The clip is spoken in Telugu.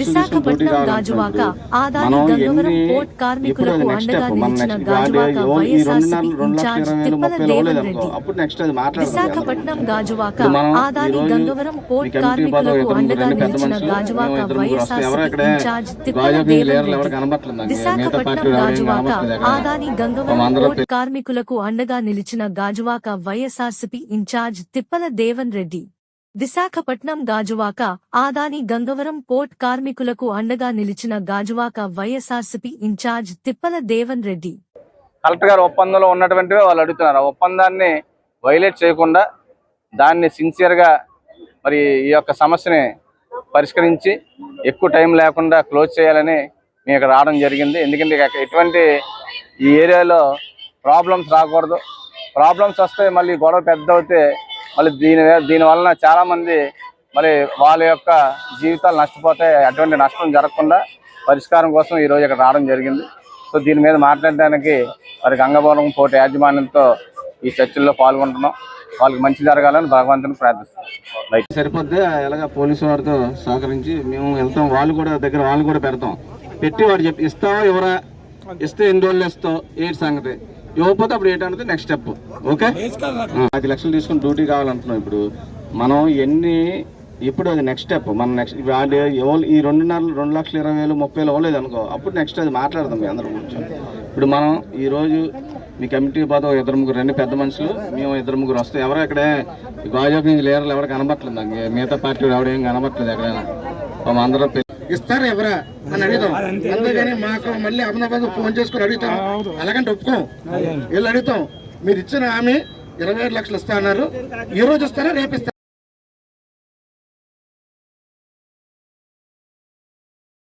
విశాఖపట్నం గాజువాక ఆదాని గంగవరం పోర్ట్ కార్మికులకు అండగా నిలిచిన గాజువాక వైఎస్ఆర్సీపీ ఇన్ఛార్జ్ తిప్పల దేవన్ రెడ్డి. విశాఖపట్నం గాజువాక ఆదాని గంగవరం పోర్ట్ కార్మికులకు అండగా నిలిచిన గాజువాక వైఎస్ఆర్సీపీ ఇన్ఛార్జ్ తిప్పల దేవన్ రెడ్డి. విశాఖపట్నం గాజువాక ఆదాని గంగవరం పోర్ట్ కార్మికులకు అండగా నిలిచిన గాజువాక వైఎస్ఆర్సీపీ ఇన్ఛార్జ్ తిప్పల దేవన్ రెడ్డి. విశాఖపట్నం గాజువాక ఆదాని గంగవరం పోర్ట్ కార్మికులకు అండగా నిలిచిన గాజువాక వైఎస్ఆర్సీపీ ఇన్ఛార్జ్ తిప్పల దేవన్ రెడ్డి. కలెక్టర్ గారు ఒప్పందంలో ఉన్నటువంటి వాళ్ళు అడుగుతున్నారు. ఆ ఒప్పందాన్ని వైలేట్ చేయకుండా దాన్ని సిన్సియర్గా మరి ఈ యొక్క సమస్యని పరిష్కరించి ఎక్కువ టైం లేకుండా క్లోజ్ చేయాలని మేము ఇక్కడ రావడం జరిగింది. ఎందుకంటే ఎటువంటి ఈ ఏరియాలో ప్రాబ్లమ్స్ రాకూడదు. ప్రాబ్లమ్స్ వస్తే మళ్ళీ గొడవ పెద్ద అవుతే మళ్ళీ దీనివలన చాలామంది మరి వాళ్ళ యొక్క జీవితాలు నష్టపోతాయి. అటువంటి నష్టం జరగకుండా పరిష్కారం కోసం ఈరోజు ఇక్కడ రావడం జరిగింది. సో దీని మీద మాట్లాడడానికి మరి గంగవరం పోర్టు యాజమాన్యంతో ఈ చర్చల్లో పాల్గొంటున్నాం. వాళ్ళకి మంచి జరగాలని భగవంతుని ప్రార్థిస్తాం. సరిపోద్ది ఎలాగ పోలీసు వారితో సహకరించి మేము వెళ్తాం. వాళ్ళు కూడా పెడతాం. పెట్టి వాడు చెప్పి ఇస్తావా ఎవరా, ఇస్తే ఎన్ని రోజులు ఇస్తావు, ఏంటి సంగతి, ఇవ్వకపోతే అప్పుడు ఏంటంటే నెక్స్ట్ స్టెప్. ఓకే, 10 లక్షలు తీసుకుని డ్యూటీ కావాలంటున్నాం. ఇప్పుడు మనం ఇప్పుడు అది నెక్స్ట్ స్టెప్. మనం నెక్స్ట్ ఈ 2,20,000 30,000 అవ్వలేదు అనుకో, అప్పుడు నెక్స్ట్ అది మాట్లాడదాం మీ అందరం కూర్చొని. ఇప్పుడు మనం ఈరోజు మీ కమిటీ పోతే 2-3 రండి పెద్ద మనుషులు, మేము 2-3 వస్తాం. ఎవరో ఇక్కడే గాజువాక నుంచి లీడర్లు ఎవరు కనబట్టలేదు, మిగతా పార్టీ ఎవడేం కనబట్టలేదు. ఎక్కడైనా అందరూ ఇస్తారు ఎవరా అని అడుగుతాం. అందుకని మాకు మళ్ళీ అహ్మదాబాద్ ఫోన్ చేసుకుని అడుగుతాం. అలాగంటే ఒప్పుకోం. వీళ్ళు అడుగుతాం, మీరు ఇచ్చిన హామీ 25 లక్షలు ఇస్తా అన్నారు, ఈ రోజు ఇస్తారా రేపు ఇస్తారా?